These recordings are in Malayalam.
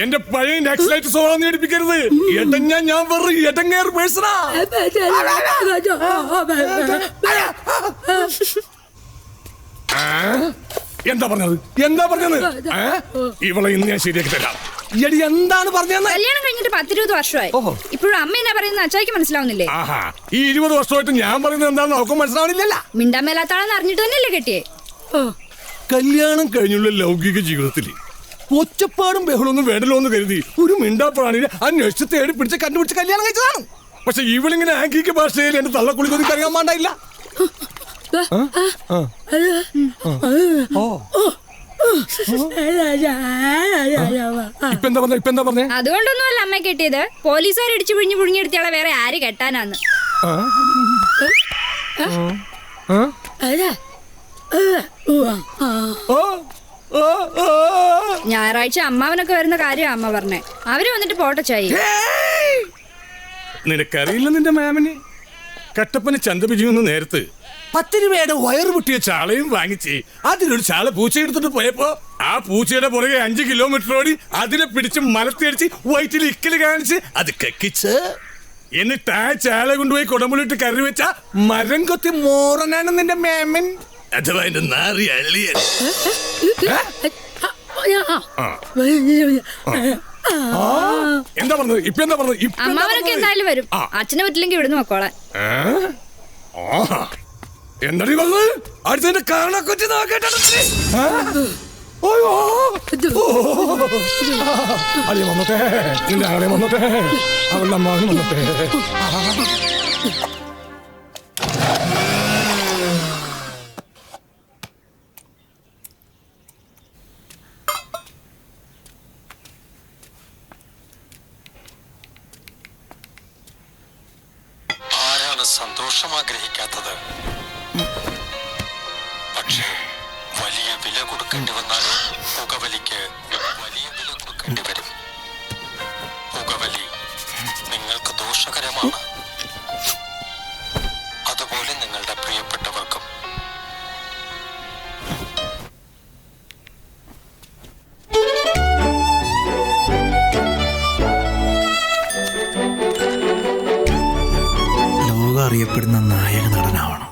എന്റെ പഴയ നെക്സ്റ്റ് സോളം എടുപ്പിക്കരുത്. ഞാൻ വെറും എടങ്ങേറ് പേഴ്സണാ. എന്താ പറഞ്ഞത്? ഇവളെ ഇന്ന് ഞാൻ ശരിയാക്കി തരാം. എടി എന്താണ് പറഞ്ഞത്? കല്യാണം കഴിഞ്ഞിട്ട് 10-20 വർഷമായി. ഇപ്പോഴും അമ്മ എന്നാ പറയുന്നത് അച്ചായിക്ക് മനസ്സിലാവുന്നില്ലേ? ഈ 20 വർഷമായിട്ട് ഞാൻ പറയുന്നത് എന്താണെന്ന് അവർക്ക് മനസ്സിലാവുന്നില്ലല്ലോ. മിണ്ടാൻ മേലാത്താണെന്ന് അറിഞ്ഞിട്ട് തന്നെയല്ലേ കെട്ടിയേ? കല്യാണം കഴിഞ്ഞുള്ള ലൗകിക ജീവിതത്തിൽ ഒച്ചപ്പാടും ബഹളമൊന്നും വേണ്ടല്ലോ എന്ന് കരുതി ഒരു മിണ്ടാപ്രാണിനെ അന്വേഷിച്ച് തേടി പിടിച്ച് കണ്ടുപിടിച്ച് കല്യാണം കഴിച്ചതാണ്. പക്ഷെ ഇവളിങ്ങനെ ആംഗിക ഭാഷയിൽ എന്റെ തള്ളക്കുളിക്കൊന്നും അറിയാൻ പാടില്ല. ഇപ്പെന്താ പറഞ്ഞേ? അതുകൊണ്ടൊന്നുമല്ല അമ്മ കെട്ടിയത്. പോലീസുകാർ ഇടിച്ചു പിഴിഞ്ഞു പുഴുങ്ങിയെടുത്തിയാളെ വേറെ ആര് കെട്ടാനാന്ന്? ഞായറാഴ്ച അമ്മാവനൊക്കെ വരുന്ന കാര്യം അമ്മ പറഞ്ഞേ. അവര് വന്നിട്ട് പോട്ടച്ചായി. നിനക്കറിയില്ല നിന്റെ മാമന്? കട്ടപ്പന ചന്തപിജിയുന്ന നേരത്ത് 10 രൂപയുടെ വയറ് പൊട്ടിയ ചാളയും വാങ്ങിച്ച് അതിലൊരു ചാള പൂച്ച എടുത്തിട്ട് പോയപ്പോ ആ പൂച്ചയുടെ പുറകെ 5 കിലോമീറ്റർ ഓടി അതിനെ പിടിച്ച് മലത്തിയടിച്ച് വയറ്റിൽ ഇക്കല് കാണിച്ച് അത് കക്കിച്ച് എന്നിട്ട് ആ ചാള കൊണ്ടുപോയി കുടമ്പുളിട്ട് കറി വെച്ച മരം കൊത്തി മോറനാണ് നിന്റെ മേമൻ. അഥവാ എന്റെ നാറി അള്ളിയൻ. എന്താ പറഞ്ഞത്? ഇപ്പെന്താ പറഞ്ഞത്? അമ്മാവനൊക്കെ എന്തായാലും വരും. അച്ഛനെ പറ്റില്ലെങ്കിൽ ഇവിടുന്ന് നോക്കോളാൻ. എന്താടി വന്നത്? അടുത്തതിന്റെ കാണാക്കൊറ്റി നോക്കട്ടെ. അളിയ വന്നോട്ടെ, നിന്റെ ആളെ വന്നോട്ടെ, അവളുടെ അമ്മാവനും വന്നോട്ടെ. ആരാണ് സന്തോഷം ആഗ്രഹിക്കാത്തത്? പക്ഷേ വലിയ വില കൊടുക്കേണ്ടി വന്നാൽ പുകവലിക്ക് വലിയ വില കൊടുക്കേണ്ടി വരും. പുകവലി നിങ്ങൾക്ക് ദോഷകരമാണ്. അതുപോലെ നിങ്ങളുടെ പ്രിയപ്പെട്ടവർക്കും. ലോകം അറിയപ്പെടുന്ന നായക നടനാവണം.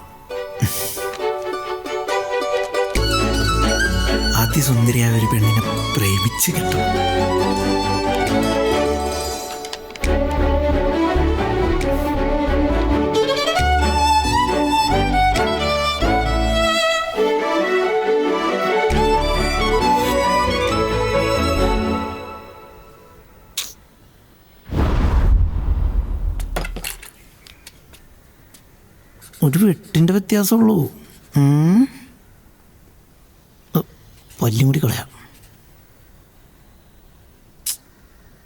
അതിസുന്ദരിയായ ഒരു പെണ്ണിനെ പ്രേമിച്ച് കിട്ടും. ഒരു 8 വ്യത്യാസമുള്ളൂ. പല്ലും കൂടി കളയാം.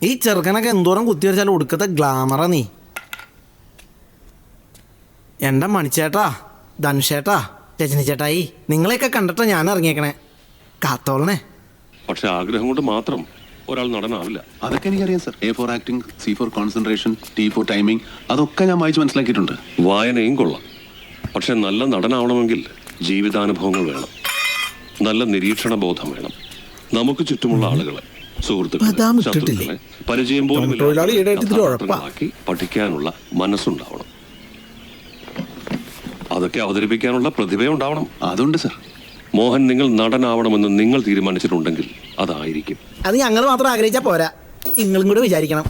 ഈ ചെറുക്കനൊക്കെ എന്തോരം കുത്തി വരച്ചാലും ഒടുക്കത്തെ ഗ്ലാമറാ നീ. എൻ്റെ മണിച്ചേട്ടാ, ധനുഷേട്ടാ, രജനി ചേട്ടായി, നിങ്ങളെയൊക്കെ കണ്ടിട്ടാ ഞാൻ ഇറങ്ങിയേക്കണേ. കാത്തോളണേ. പക്ഷെ ആഗ്രഹം കൊണ്ട് മാത്രം ഒരാൾ നടനാവില്ല. അതൊക്കെ എനിക്കറിയാം sir. A for acting, C for concentration, T for timing, അതൊക്കെ ഞാൻ വായിച്ച് മനസ്സിലാക്കിയിട്ടുണ്ട്. വായനയും കൊള്ളാം. പക്ഷെ നല്ല നടനാവണമെങ്കിൽ ജീവിതാനുഭവങ്ങൾ വേണം, നല്ല നിരീക്ഷണ ബോധം വേണം. നമുക്ക് ചുറ്റുമുള്ള ആളുകളെ, സുഹൃത്തുക്കളെ, പരിചയം പോലും പഠിക്കാനുള്ള മനസ്സുണ്ടാവണം. അതൊക്കെ അവതരിപ്പിക്കാനുള്ള പ്രതിഭയുണ്ടാവണം. അതുണ്ട് സർ. മോഹൻ, നിങ്ങൾ നടനാവണമെന്ന് നിങ്ങൾ തീരുമാനിച്ചിട്ടുണ്ടെങ്കിൽ അതായിരിക്കും. അത് ഞങ്ങൾ മാത്രം ആഗ്രഹിച്ചാൽ പോരാ, നിങ്ങളും കൂടെ വിചാരിക്കണം.